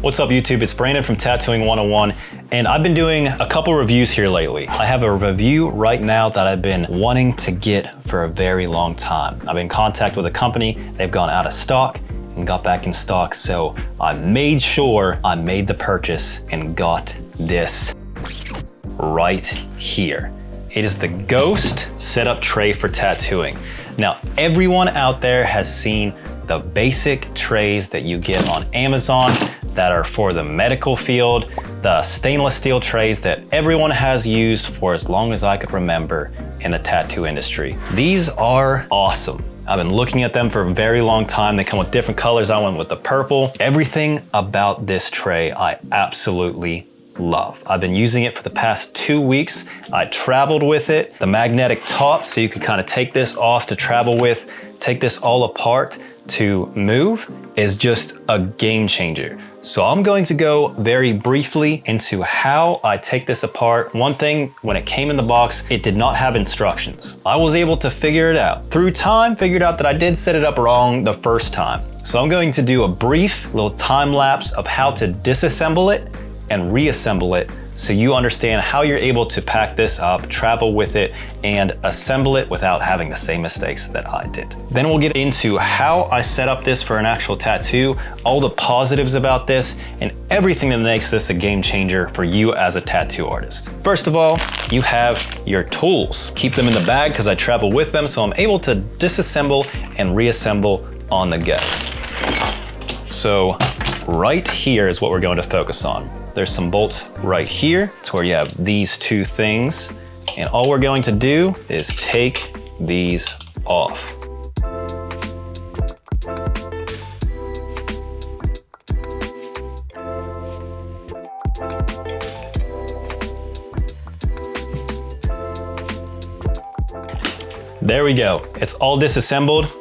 What's up YouTube, it's Brandon from Tattooing 101, and I've been doing a couple reviews here lately. I have a review right now that I've been wanting to get for a very long time. I've been in contact with a company, they've gone out of stock and got back in stock, so I made sure I made the purchase and got this right here. It is the Ghost setup tray for tattooing. Now, everyone out there has seen the basic trays that you get on Amazon that are for the medical field, the stainless steel trays that everyone has used for as long as I could remember in the tattoo industry. These are awesome. I've been looking at them for a very long time. They come with different colors. I went with the purple. Everything about this tray I absolutely love. I've been using it for the past 2 weeks. I traveled with it. The magnetic top, so you can kind of take this off to travel with, take this all apart to move, is just a game changer. So I'm going to go very briefly into how I take this apart. One thing, when it came in the box, it did not have instructions. I was able to figure it out. Through time, figured out that I did set it up wrong the first time. So I'm going to do a brief little time lapse of how to disassemble it and reassemble it so you understand how you're able to pack this up, travel with it, and assemble it without having the same mistakes that I did. Then we'll get into how I set up this for an actual tattoo, all the positives about this, and everything that makes this a game changer for you as a tattoo artist. First of all, you have your tools. Keep them in the bag because I travel with them, so I'm able to disassemble and reassemble on the go. So right here is what we're going to focus on. There's some bolts right here to where you have these two things. And all we're going to do is take these off. There we go. It's all disassembled.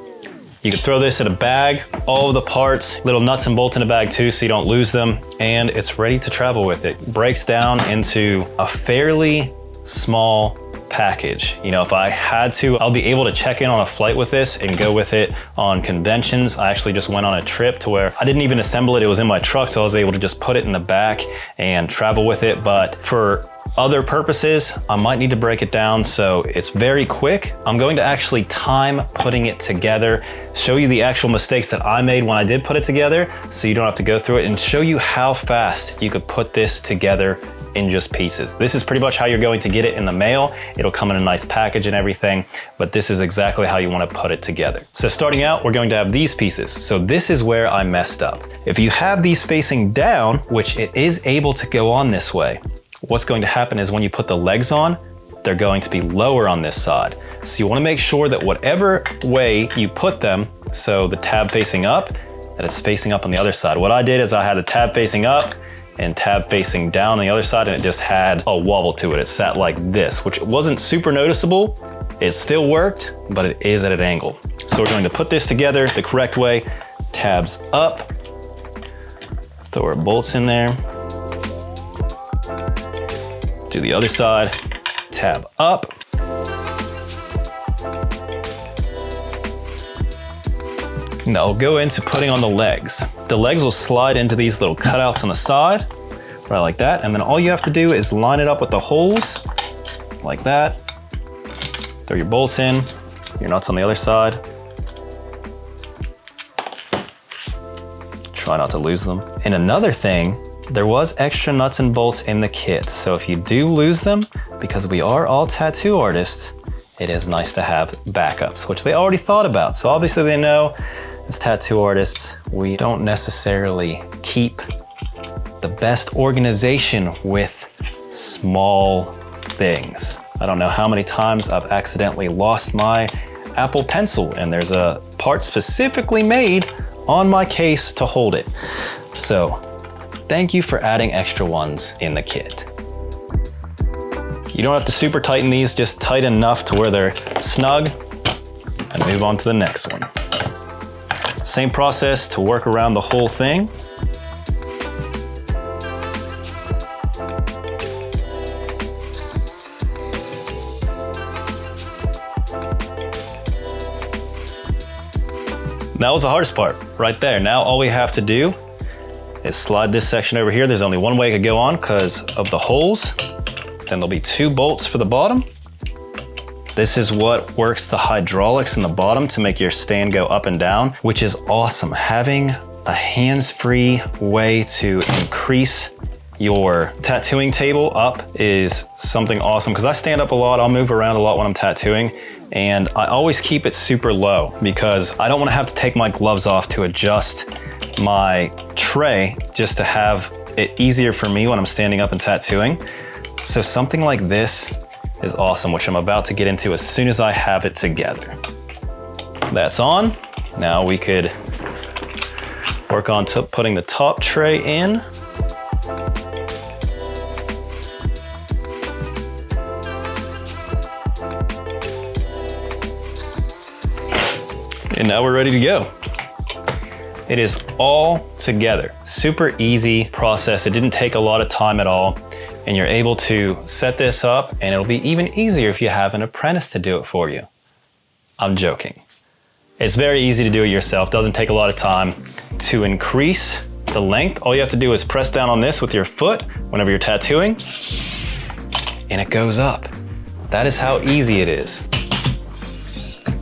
You can throw this in a bag, all of the parts, little nuts and bolts in a bag too so you don't lose them, and it's ready to travel with it. Breaks down into a fairly small package. You know, if I had to, I'll be able to check in on a flight with this and go with it on conventions. I actually just went on a trip to where I didn't even assemble it. It was in my truck, so I was able to just put it in the back and travel with it. But for other purposes, I might need to break it down, so it's very quick. I'm going to actually time putting it together, show you the actual mistakes that I made when I did put it together, so you don't have to go through it, and show you how fast you could put this together in just pieces. This is pretty much how you're going to get it in the mail. It'll come in a nice package and everything, but this is exactly how you want to put it together. So starting out, we're going to have these pieces. So this is where I messed up. If you have these facing down, which it is able to go on this way, what's going to happen is when you put the legs on, they're going to be lower on this side. So you want to make sure that whatever way you put them, so the tab facing up, that it's facing up on the other side. What I did is I had the tab facing up and tab facing down on the other side, and it just had a wobble to it. It sat like this, which wasn't super noticeable. It still worked, but it is at an angle. So we're going to put this together the correct way. Tabs up, throw our bolts in there. Do the other side, tab up. Now we'll go into putting on the legs. The legs will slide into these little cutouts on the side, right like that. And then all you have to do is line it up with the holes, like that. Throw your bolts in, your nuts on the other side. Try not to lose them. And another thing, there was extra nuts and bolts in the kit. So if you do lose them, because we are all tattoo artists, it is nice to have backups, which they already thought about. So obviously they know as tattoo artists, we don't necessarily keep the best organization with small things. I don't know how many times I've accidentally lost my Apple Pencil, and there's a part specifically made on my case to hold it. So thank you for adding extra ones in the kit. You don't have to super tighten these, just tight enough to where they're snug, and move on to the next one. Same process to work around the whole thing. That was the hardest part right there. Now all we have to do is slide this section over here. There's only one way it could go on because of the holes. Then there'll be 2 bolts for the bottom. This is what works the hydraulics in the bottom to make your stand go up and down, which is awesome. Having a hands-free way to increase your tattooing table up is something awesome because I stand up a lot. I'll move around a lot when I'm tattooing, and I always keep it super low because I don't want to have to take my gloves off to adjust my tray just to have it easier for me when I'm standing up and tattooing. So something like this is awesome, which I'm about to get into as soon as I have it together. That's on. Now we could work on putting the top tray in. And now we're ready to go. It is all together. Super easy process. It didn't take a lot of time at all. And you're able to set this up, and it'll be even easier if you have an apprentice to do it for you. I'm joking. It's very easy to do it yourself. Doesn't take a lot of time. To increase the length, all you have to do is press down on this with your foot whenever you're tattooing, and it goes up. That is how easy it is.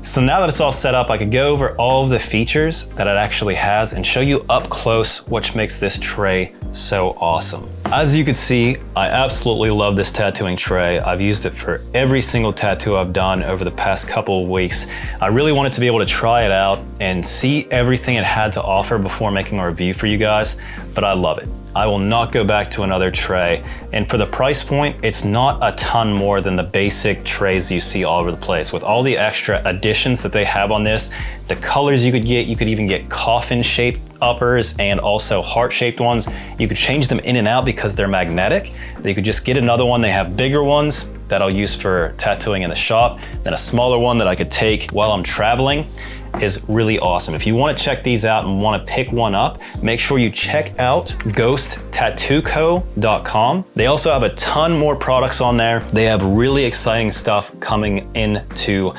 So now that it's all set up, I could go over all of the features that it actually has and show you up close which makes this tray so awesome. As you can see, I absolutely love this tattooing tray. I've used it for every single tattoo I've done over the past couple of weeks. I really wanted to be able to try it out and see everything it had to offer before making a review for you guys, but I love it. I will not go back to another tray. And for the price point, it's not a ton more than the basic trays you see all over the place. With all the extra additions that they have on this, the colors you could even get coffin-shaped uppers and also heart-shaped ones. You could change them in and out because they're magnetic. You could just get another one. They have bigger ones that I'll use for tattooing in the shop, then a smaller one that I could take while I'm traveling. Is really awesome. If you want to check these out and want to pick one up, make sure you check out ghosttattooco.com. They also have a ton more products on there. They have really exciting stuff coming into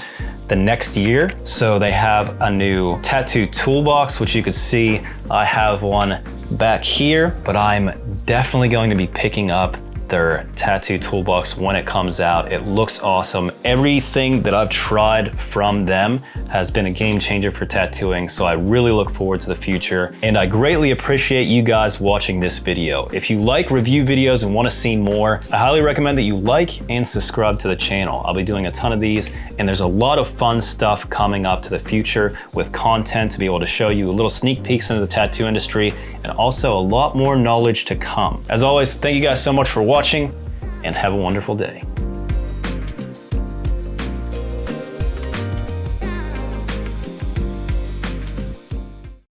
the next year. So they have a new tattoo toolbox, which you could see I have one back here, but I'm definitely going to be picking up their tattoo toolbox when it comes out. It looks awesome. Everything that I've tried from them has been a game changer for tattooing, so I really look forward to the future, and I greatly appreciate you guys watching this video. If you like review videos and want to see more, I highly recommend that you like and subscribe to the channel. I'll be doing a ton of these, and there's a lot of fun stuff coming up to the future with content to be able to show you a little sneak peeks into the tattoo industry, and also a lot more knowledge to come. As always, thank you guys so much for watching, and have a wonderful day.